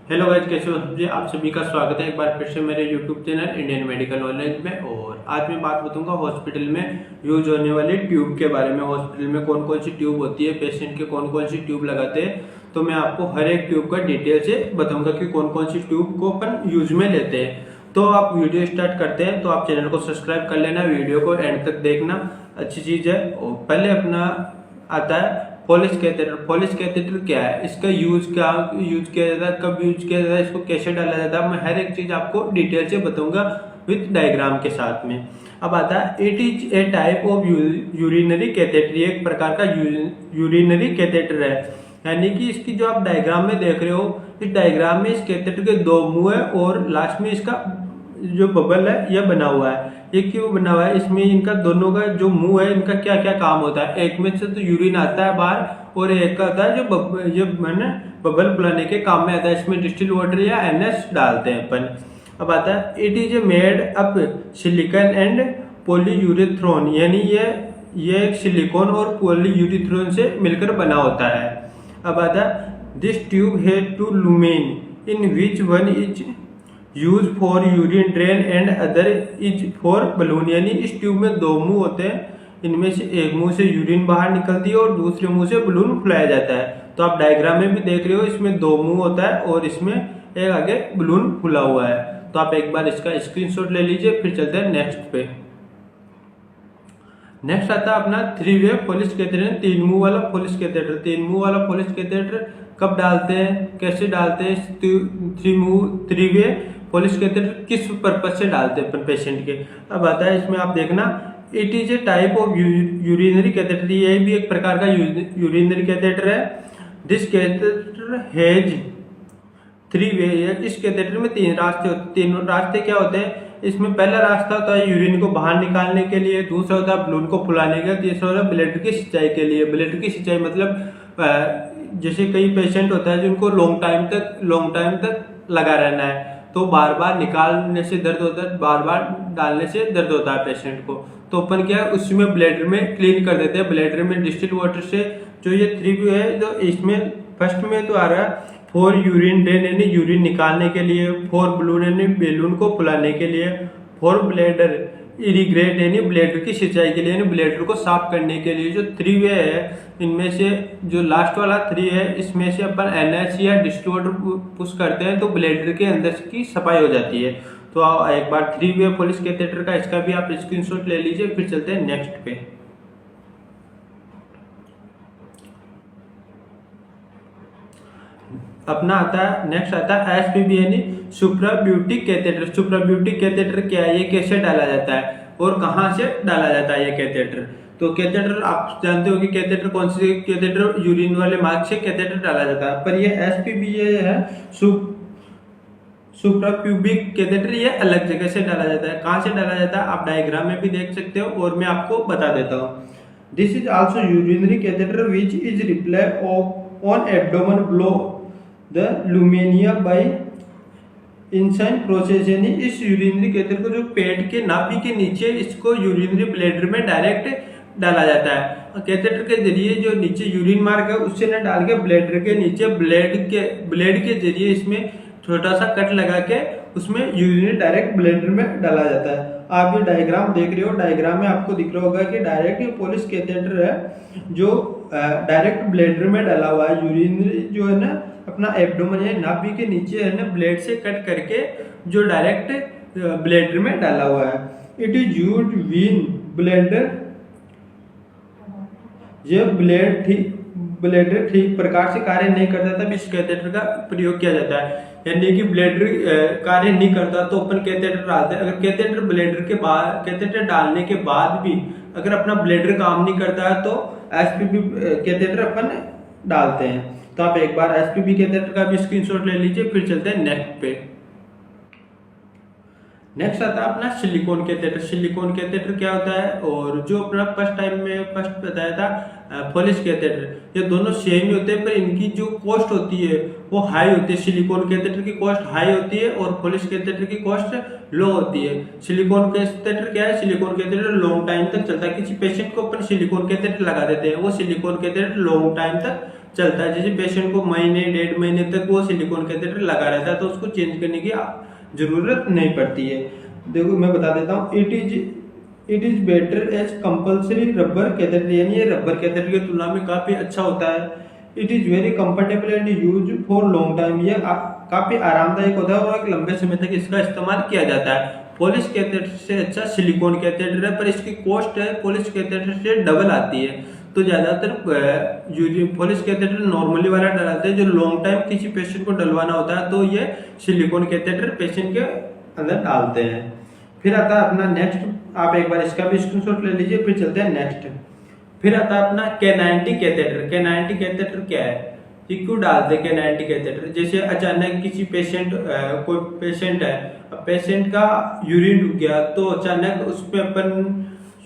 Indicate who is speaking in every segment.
Speaker 1: Hello guys, कैसे हो जी। आप सभी का स्वागत है एक बार फिर से मेरे YouTube channel Indian medical knowledge में। और आज मैं बात बताऊंगा हॉस्पिटल में यूज होने वाली ट्यूब के बारे में। हॉस्पिटल में कौन कौन सी ट्यूब होती है, पेशेंट के कौन कौन सी ट्यूब लगाते हैं, तो मैं आपको हर एक ट्यूब का डिटेल से बताऊंगा कि कौन कौन सी ट्यूब को अपन यूज में लेते हैं। तो आप वीडियो स्टार्ट करते हैं, तो आप चैनल को सब्सक्राइब कर लेना, वीडियो को एंड तक देखना, अच्छी चीज है। और पहले अपना आता है पॉलिश कैथेटर। पॉलिश कैथेटर क्या है, इसका यूज किया जाता है, कब यूज किया जाता है, इसको कैसे डाला जाता है, मैं हर एक चीज आपको डिटेल से बताऊंगा विद डायग्राम के साथ में। अब आता है it is A type of urinary catheter. ये एक प्रकार का यूरिनरी कैथेटर है, यानी कि इसकी जो आप डायग्राम में देख रहे हो, इस डायग्राम में इस कैथेटर के दो मुंह है और लास्ट में इसका जो बबल है यह बना हुआ है। ये क्यों बना हुआ है, इसमें इनका दोनों का जो मुंह है इनका क्या क्या काम होता है। एक में से तो यूरिन आता है बाहर और एक का होता है जो मैंने बबल फुलाने के काम में आता है। इसमें डिस्टिल वाटर या NS डालते हैं अपन। अब आता है it is made up silicon and polyurethane, यानी ये एक सिलिकॉन और पॉलीयूरेथ्रोन से मिलकर बना होता है। अब आता है this tube has two lumen in which one is use for urine drain and other is for balloon, यानी इस ट्यूब में दो मुंह होते हैं, इनमें से एक मुंह से यूरिन बाहर निकलती है और दूसरे मुंह से बलून फुलाया जाता है। तो आप डायग्राम में भी देख रहे हो, इसमें दो मुंह होता है और इसमें एक आगे बलून फुला हुआ है। तो आप एक बार इसका स्क्रीनशॉट ले लीजिए, फिर चलते हैं नेक्स्ट पे। नेक्स्ट आता है अपना 3 वे पॉलिश कैथेटर, 3 मुंह वाला पॉलिश कैथेटर। 3 मुंह वाला पॉलिश कैथेटर कब डालते हैं, कैसे डालते हैं, 3 वे पॉलिश कैथेटर किस पर्पज से डालते हैं अपन पेशेंट के। अब आता है इसमें आप देखना it is A type of urinary catheter. ये भी एक प्रकार का यूरिनरी कैथेटर है। दिस कैथेटर हैज 3 वे। इस कैथेटर में 3 रास्ते होते हैं। तीनों रास्ते क्या होते हैं, इसमें पहला रास्ता होता है यूरिन को बाहर निकालने के लिए, दूसरा होता है बलून को फुलाने के लिए, तीसरा होता है ब्लड की सिंचाई के लिए। ब्लड की सिंचाई मतलब जैसे कई पेशेंट होता है जिनको लॉन्ग टाइम तक लगा रहना है, तो बार बार निकालने से दर्द होता है, बार बार डालने से दर्द होता है पेशेंट को। तो अपन क्या है उसमें ब्लैडर में क्लीन कर देते हैं, ब्लैडर में डिस्टिल वाटर से। जो ये 3 वे है, जो इसमें फर्स्ट में तो आ रहा है फॉर यूरिन ड्रेन, यानी यूरिन निकालने के लिए, फॉर बलून यानी बेलून को फुलाने के लिए, फॉर ब्लैडर इरिग्रेट यानी ब्लैडर की सिंचाई के लिए, यानी ब्लैडर को साफ करने के लिए। जो 3 वे है, इनमें से जो लास्ट वाला 3 है, इसमें से अपन NH या डिस्टिल वाटर पुश करते हैं तो ब्लैडर के अंदर की सफाई हो जाती है। तो एक बार 3 वे पॉलिश कैथेटर का इसका भी आप स्क्रीनशॉट ले लीजिए, फिर चलते हैं नेक्स्ट पे। अपना आता है नेक्स्ट आता है SPB यानी सुप्राब्यूटिक कैथेटर। सुप्राब्यूटिक कैथेटर क्या है, ये कैसे डाला जाता है और कहाँ से डाला जाता है ये कैथेटर। तो कैथेटर आप जानते हो कि कैथेटर कौन से कैथेटर, यूरिन वाले मार्ग से कैथेटर डाला जाता है। पर ये SPB ये है सुप्राप्यूबिक कैथेटर, ये अलग जगह से डाला जाता है। कहाँ से डाला जाता है आप डायग्राम में भी देख सकते हो और मैं आपको बता देता हूँ। This is also urinary catheter which is reply on abdomen below the lumenia by incision process, यानी इस यूरिनरी कैथेटर को जो पेट के नाभि के नीचे इसको यूरिनरी ब्लैडर में डायरेक्ट डाला जाता है। कैथेटर के जरिए जो नीचे यूरिन मार्ग है उससे न डाल के ब्लैडर के नीचे ब्लेड के जरिए इसमें छोटा सा कट लगा के उसमें यूरिन डायरेक्ट ब्लैडर में डाला जाता है। आप ये डायग्राम देख रहे हो, डायग्राम में आपको दिख रहा होगा कि डायरेक्ट ये पॉलिश कैथेटर है जो डायरेक्ट ब्लैडर में डाला हुआ है। यूरिन जो है ना अपना एब्डोमेन है नाभि के नीचे है ना ब्लेड से कट करके जो डायरेक्ट ब्लैडर में डाला हुआ है। It is used when bladder, ये ब्लैडर ठीक प्रकार से कार्य नहीं करता तब इस कैथेटर का प्रयोग किया जाता है। यानी कि ब्लैडर कार्य नहीं करता तो अपन कैथेटर डालते हैं। अगर कैथेटर डालने के बाद भी अगर अपना ब्लैडर काम नहीं करता है तो SPB कैथेटर अपन डालते हैं। तो आप एक बार SPB कैथेटर का भी स्क्रीनशॉट ले लीजिए, फिर चलते हैं नेक्स्ट पे। नेक्स्ट आता है अपना सिलिकॉन कैथेटर। सिलिकॉन कैथेटर क्या होता है, और जो अपना फर्स्ट बताया था पॉलिश कैथेटर, ये दोनों सेम ही होते हैं पर इनकी जो कॉस्ट होती है वो हाई होती है। सिलिकॉन कैथेटर की कॉस्ट हाई होती है और पॉलिश कैथेटर की कॉस्ट लो होती है। सिलिकॉन कैथेटर क्या है, सिलिकॉन कैथेटर लॉन्ग टाइम तक चलता है। किसी पेशेंट को अपन सिलिकॉन कैथेटर लगा देते हैं, वो सिलिकॉन कैथेटर लॉन्ग टाइम तक चलता है। जैसे पेशेंट को महीने 1.5 महीने तक वो सिलिकॉन कैथेटर लगा रहता है तो उसको चेंज करने की जरूरत नहीं पड़ती है। देखो मैं बता देता हूँ, it is better as compulsory rubber catheter, यानी ये रबर कैथेटर की तुलना में काफी अच्छा होता है। It is very comfortable and use for long time, ये काफी आरामदायक होता है और एक लंबे समय तक इसका इस्तेमाल किया जाता है। पॉलिश कैथेटर से अच्छा सिलिकॉन कैथेटर है, पर इसकी कॉस्ट है पॉलिश कैथेटर से डबल आती है। तो ज्यादातर पॉलिश कैथेटर नॉर्मली वाला डलाते हैं, जो लॉन्ग टाइम किसी पेशेंट को डलवाना होता है तो ये सिलिकॉन कैथेटर पेशेंट के अंदर डालते हैं। फिर आता है अपना नेक्स्ट, आप एक बार इसका भी स्क्रीनशॉट ले लीजिए, फिर चलते हैं नेक्स्ट। फिर आता है अपना K90 कैथेटर। K90 कैथेटर क्या है, ये क्यों डालते हैं K90 कैथेटर? जैसे अचानक किसी पेशेंट कोई पेशेंट है, पेशेंट का यूरिन रुक गया तो अचानक उस पे अपन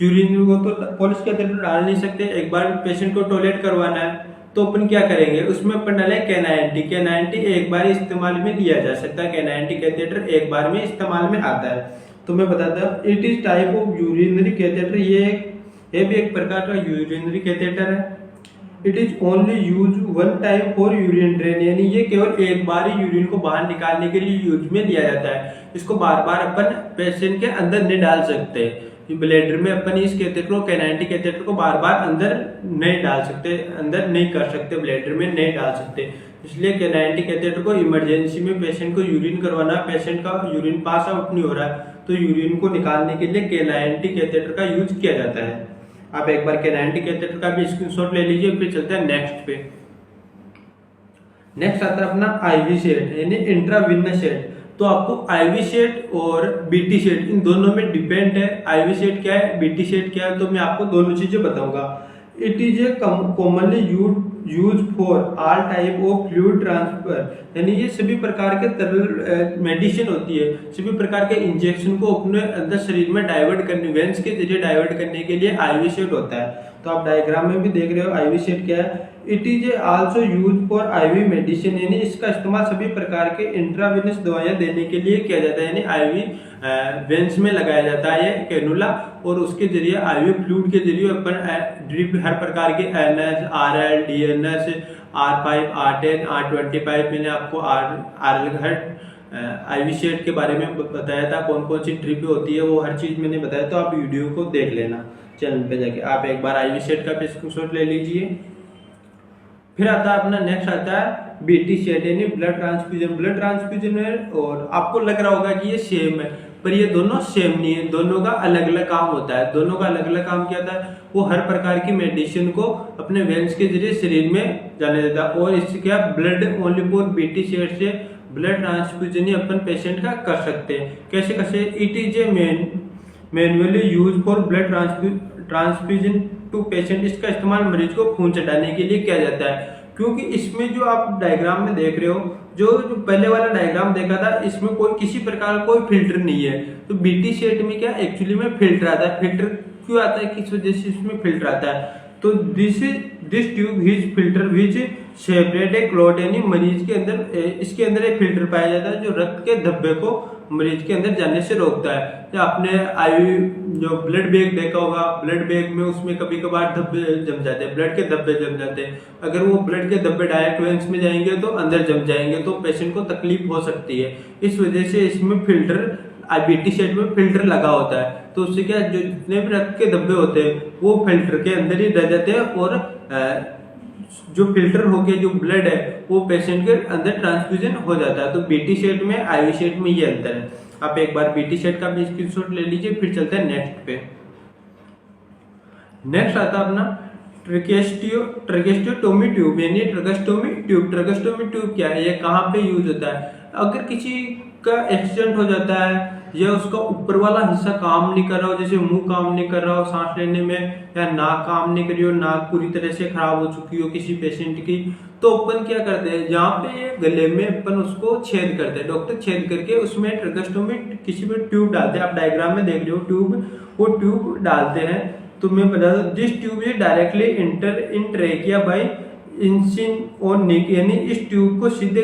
Speaker 1: यूरिन को तो पॉलिश कैथेटर डाल नहीं सकते। एक बार पेशेंट को टॉयलेट करवाना है तो अपन क्या करेंगे, उसमें अपन डालें K90। K90 एक बार इस्तेमाल में लिया जा सकता है, K90 कैथेटर एक बार में इस्तेमाल में आता है। तो मैं बताता हूँ, it is type of urinary catheter, ये भी एक प्रकार का यूरिनरी कैथेटर है। It is only use one time for urine drain, यानी ये केवल एक बार ही यूरिन को बाहर निकालने के लिए यूज में लिया जाता है। इसको बार बार अपन पेशेंट के अंदर नहीं डाल सकते। ब्लेडर में अपन इस कैथेटर को K90 कैथेटर को बार बार अंदर नहीं डाल सकते, अंदर नहीं कर सकते, ब्लेडर में नहीं डाल सकते। इसलिए K90 कैथेटर को इमरजेंसी में पेशेंट को यूरिन करवाना, पेशेंट का यूरिन पास आउट नहीं हो रहा है तो यूरिन को निकालने के लिए K90 कैथेटर का यूज किया जाता है। आप एक बार K90 कैथेटर का भी स्क्रीनशॉट ले लीजिए। फिर चलते हैं नेक्स्ट पे। नेक्स्ट आता है अपना IV सेट यानी इंट्रावीनस सेट। तो आपको IV सेट और BT सेट इन दोनों में डिपेंड है। IV सेट क्या है, BT सेट क्या है, तो मैं आपको दोनों चीजें बताऊंगा। It is A commonly use for all type of fluid transfer, यानी ये सभी प्रकार के तरल मेडिसिन होती है, सभी प्रकार के इंजेक्शन को अपने अंदर शरीर में डाइवर्ट करने, वेंस के जरिए डाइवर्ट करने के लिए IV सेट होता है। तो आप डायग्राम में भी देख रहे हो IV सेट क्या है। It is also use for IV medicine, यानी इसका इस्तेमाल सभी प्रकार के इंट्रावेनस दवाइयां देने के लिए किया जाता है, यानी IV वेंस में लगाया जाता है ये कैनुला, और उसके जरिए IV फ्लूइड के जरिए अपन ड्रिप हर प्रकार के NS, RL, DNS, R5, R10, R25, मैंने आपको RL हर IV सेट के बारे में बताया था, कौन कौन सी ड्रिप होती है वो हर चीज मैंने बताया, तो आप वीडियो को देख लेना चैनल पे जाके। आप एक बार IV सेट का स्क्रीनशॉट ले लीजिए। फिर आता है अपना नेक्स्ट आता है BT सेट यानी ब्लड ट्रांसफ्यूजन। ब्लड ट्रांसफ्यूजन है और आपको लग रहा होगा कि ये सेम है, पर ये दोनों सेम नहीं है, दोनों का अलग अलग काम होता है। दोनों का अलग अलग काम क्या था, वो हर प्रकार की मेडिसिन को अपने वेंस के जरिए शरीर में जाने देता है। और इससे क्या blood only for BT set से ब्लड ट्रांसफ्यूजन ही अपन पेशेंट का कर सकते हैं। कैसे कैसे, it is a manually use for blood transfusion to patient, इसका इस्तेमाल मरीज को खून चढ़ाने के लिए किया जाता है। क्योंकि इसमें जो आप डायग्राम में देख रहे हो, जो पहले वाला डायग्राम देखा था, इसमें कोई किसी प्रकार का कोई फिल्टर नहीं है। तो BT सेट में क्या एक्चुअली में फिल्टर आता है। फिल्टर क्यों आता है, किस वजह से इसमें फिल्टर आता है, तो this tube his filter which separate A clot, यानी मरीज के अंदर इसके अंदर एक फिल्टर पाया जाता है जो रक्त के धब्बे को मरीज के अंदर जाने से रोकता है। तो आपने जो ब्लड बैग देखा होगा, ब्लड बैग में उसमें कभी कभार धब्बे जम जाते हैं, ब्लड के धब्बे जम जाते हैं। अगर वो ब्लड के धब्बे डायरेक्ट वेंस में जाएंगे तो अंदर जम जाएंगे, तो पेशेंट को तकलीफ हो सकती है। इस वजह से इसमें फिल्टर BT सेट में फिल्टर लगा होता है। तो उससे क्या, जो जितने भी रक्त के धब्बे होते हैं वो फिल्टर के अंदर ही रह जाते हैं, और जो फिल्टर होके जो ब्लड है वो पेशेंट के अंदर ट्रांसफ्यूजन हो जाता है। तो BT सेट में IV सेट में ये अंतर है। आप एक बार BT सेट का भी स्क्रीनशॉट ले लीजिए। फिर चलते हैं नेक्स्ट पे। नेक्स्ट आता है अपना ट्रकेस्टोमी ट्यूब यानी ट्रकेस्टोमी ट्यूब। ट्रकेस्टोमी ट्यूब क्या है, ये कहाँ पे यूज होता है? अगर किसी का एक्सीडेंट हो जाता है या उसका ऊपर वाला हिस्सा काम नहीं कर रहा हो, जैसे मुंह काम नहीं कर रहा हो सांस लेने में, या नाक काम नहीं कर रही हो, नाक पूरी तरह से खराब हो चुकी हो किसी पेशेंट की, तो अपन क्या करते हैं, जहाँ पे गले में अपन उसको छेद करते हैं, डॉक्टर छेद करके उसमें ट्रकेस्टोमी किसी में ट्यूब डालते हैं। आप डायग्राम में देख रहे हो ट्यूब, वो ट्यूब डालते हैं। तो मैं बता दूं, this tube is directly enter in trachea by incision और निक, यानी इस ट्यूब को सीधे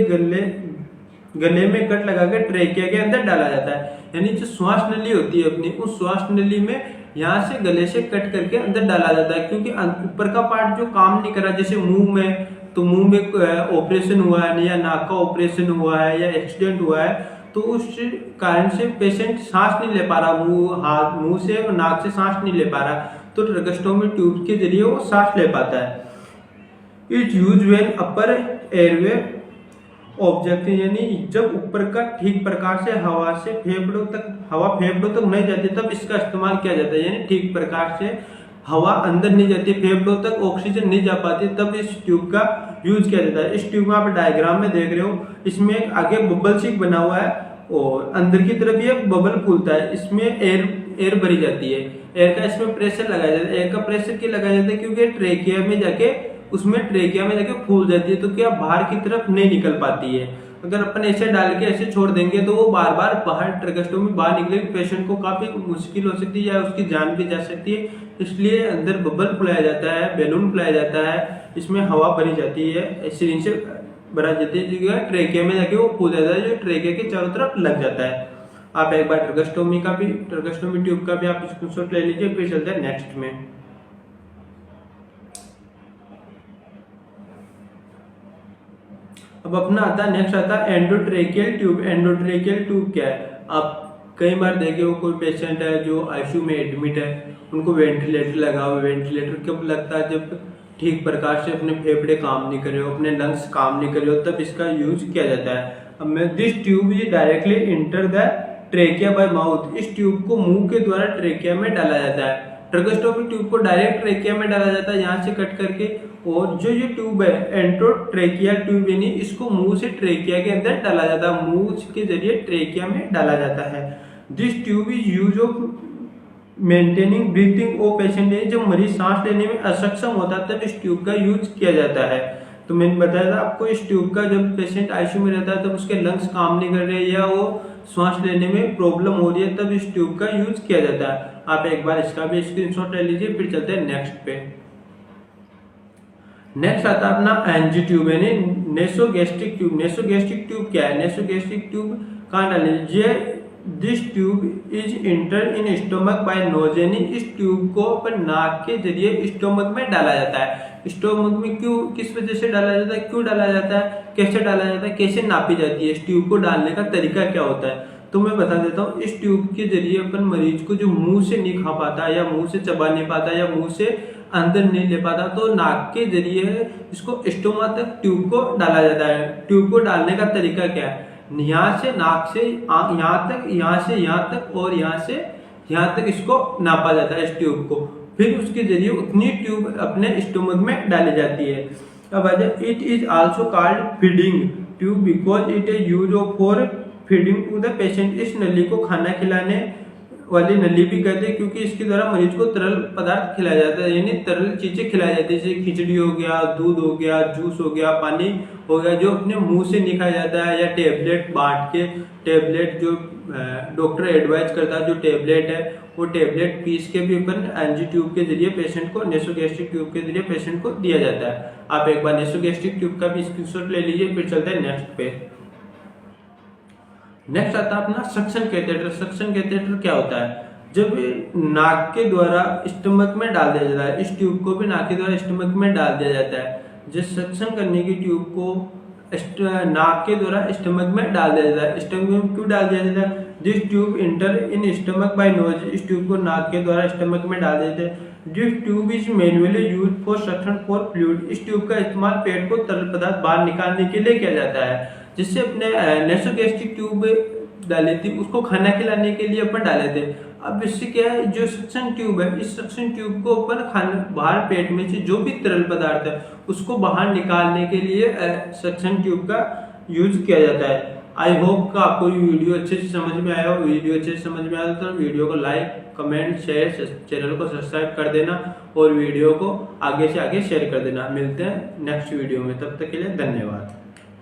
Speaker 1: गले में कट लगा के ट्रेकिया के अंदर डाला जाता है। यानी जो श्वास नली होती है अपनी, उस श्वास नली में यहाँ से गले से कट करके अंदर डाला जाता है। क्योंकि ऊपर का पार्ट जो काम नहीं कर रहा, जैसे मुंह में तो मुंह में ऑपरेशन हुआ है या नाक का ऑपरेशन हुआ है या एक्सीडेंट हुआ है, तो उस कारण से पेशेंट सांस नहीं ले पा रहा, मुंह से और नाक से सांस नहीं ले पा रहा, तो ट्रैकेस्टोमी ट्यूब के जरिए वो सांस ले पाता है। It use when upper airway object, यानी जब ऊपर का ठीक प्रकार से हवा फेफड़ों तक नहीं जाती तब इसका इस्तेमाल किया जाता है। यानी ठीक प्रकार से हवा अंदर नहीं जाती, फेफड़ों तक ऑक्सीजन नहीं जा पाती, तब इस ट्यूब का यूज किया जाता है। इस ट्यूब में आप डायग्राम में देख रहे हो, इसमें आगे बबल सीक बना हुआ है और अंदर की तरफ ये बबल फूलता है, इसमें एयर भरी जाती है। एयर का इसमें प्रेशर लगाया जाता है। एयर का प्रेशर क्यों लगाया जाता है? क्योंकि ट्रेकिया में जाके फूल जाती है, तो क्या बाहर की तरफ नहीं निकल पाती है। अगर अपन ऐसे डाल के ऐसे छोड़ देंगे तो वो बार बार बाहर ट्रैकेस्टोमी बाहर निकलेगी, पेशेंट को काफी मुश्किल हो सकती है या उसकी जान भी जा सकती है। इसलिए अंदर बबल फुलाया जाता है, बैलून फुलाया जाता है, इसमें हवा भरी जाती है, सिरिंज से भरा जाती है, जो ट्रेकिया में जाके वो फूल जाता है, जो ट्रेकिया के चारों तरफ लग जाता है। आप एक बार ट्रैकेस्टोमी ट्यूब का भी आप स्क्रीनशॉट ले लीजिए। फिर चलते हैं नेक्स्ट में। अब अपना नेक्स्ट आता है एंडोट्रेकियल ट्यूब। एंडोट्रेकियल ट्यूब क्या है? आप कई बार देखे हो, कोई पेशेंट है जो आईसीयू में एडमिट है, उनको वेंटिलेटर लगा हुआ। वेंटिलेटर कब लगता है? जब ठीक प्रकार से अपने फेफड़े काम नहीं कर रहे हो, अपने लंग्स काम नहीं कर रहे हो, तब इसका यूज किया जाता है। अब this tube is directly enter the trachea bye mouth. इस ट्यूब को मुंह के द्वारा ट्रेकिया में डाला जाता है। ट्रैकेस्टोमी ट्यूब को डायरेक्ट ट्रेकिया में डाला जाता है, यहाँ से कट करके। और जो ये ट्यूब है एंडोट्रेकियल ट्यूब, यानी इसको मुंह से ट्रेकिया के अंदर डाला जाता है, मुंह के जरिए ट्रेकिया में डाला जाता है। This tube is use of maintaining breathing of patient. जब मरीज सांस लेने में असक्षम होता है तब इस ट्यूब का यूज किया जाता है। तो मैंने बताया था आपको, इस ट्यूब का जब पेशेंट आईसीयू में रहता है तब उसके लंग्स काम नहीं कर रहे या वो सांस लेने में प्रॉब्लम हो रही है, तब इस ट्यूब का यूज किया जाता है। आप एक बार इसका भी स्क्रीनशॉट ले लीजिए। फिर चलते हैं नेक्स्ट पे। नेक्स्ट आता है अपना एनजी ट्यूब, यानी नेसोगैस्ट्रिक ट्यूब। नेसोगैस्ट्रिक ट्यूब क्या है? नेसोगैस्ट्रिक ट्यूब कहाँ डाले? This tube is enter in stomach by nose, यानी इस ट्यूब को अपन नाक के जरिए स्टोमक में डाला जाता है। स्टोमक में क्यों, किस वजह से डाला जाता है, क्यों डाला जाता है, कैसे डाला जाता है, कैसे नापी जाती है, इस ट्यूब को डालने का तरीका क्या होता है, तो मैं बता देता हूँ। इस ट्यूब के जरिए अपन मरीज को जो मुंह से नहीं खा पाता या मुंह से चबा नहीं पाता या मुंह से अंदर नहीं ले पाता, तो नाक के जरिए इसको स्टोमा तक ट्यूब को डाला जाता है। ट्यूब को डालने का तरीका क्या है? यहाँ से नाक से यहाँ तक, यहाँ से यहाँ तक और यहाँ से यहाँ तक इसको नापा जाता है इस ट्यूब को। फिर उसके जरिए उतनी ट्यूब अपने स्टोमक में डाली जाती है। अब आ जाए, it is also called feeding tube because it is use for feeding to the patient. इस नली को खाना खिलाने वाली नली भी कहते हैं, क्योंकि इसके द्वारा मरीज को तरल पदार्थ खिलाया जाता है, यानी तरल चीजें खिलाई जाती है, जैसे खिचड़ी हो गया, दूध हो गया, जूस हो गया, पानी हो गया, जो अपने मुंह से नहीं खाया जाता है, या टेबलेट बांट के, टेबलेट जो डॉक्टर एडवाइज करता है, जो टेबलेट है वो टेबलेट पीस के भी अपन एनजी ट्यूब के जरिए पेशेंट को, नेसोगैस्ट्रिक ट्यूब के जरिए पेशेंट को दिया जाता है। आप एक बार नेसोगैस्ट्रिक ट्यूब का भी स्क्रीनशॉट ले लीजिए। फिर चलते हैं नेक्स्ट पे। नेक्स्ट आता है अपना सक्शन कैथेटर। सक्शन कैथेटर क्या होता है? जब नाक के द्वारा स्टमक में डाल दिया जाता है, इस ट्यूब को भी नाक के द्वारा स्टमक में डाल दिया जाता है। जिस सक्शन करने की ट्यूब को नाक के द्वारा स्टमक में डाल दिया जाता है। स्टमक में क्यों डाल दिया जाता है? This tube enter in stomach by nose. इस ट्यूब को नाक के द्वारा स्टमक में डाल देते हैं। This tube is manually use for suction for fluid. इस ट्यूब का इस्तेमाल पेट को तरल पदार्थ बाहर निकालने के लिए किया जाता है। जिससे अपने नेसोगैस्ट्रिक ट्यूब डाली थी उसको खाना खिलाने के लिए अपन डाले थे। अब इससे क्या है, जो सक्शन ट्यूब है, इस सक्शन ट्यूब को अपन खाना बाहर पेट में से जो भी तरल पदार्थ है उसको बाहर निकालने के लिए सक्शन ट्यूब का यूज किया जाता है। आई होप का आपको ये वीडियो अच्छे से समझ में आया हो। वीडियो अच्छे से समझ में आया तो वीडियो को लाइक, कमेंट, शेयर, चैनल को सब्सक्राइब कर देना और वीडियो को आगे से आगे शेयर कर देना। मिलते हैं नेक्स्ट वीडियो में, तब तक के लिए धन्यवाद।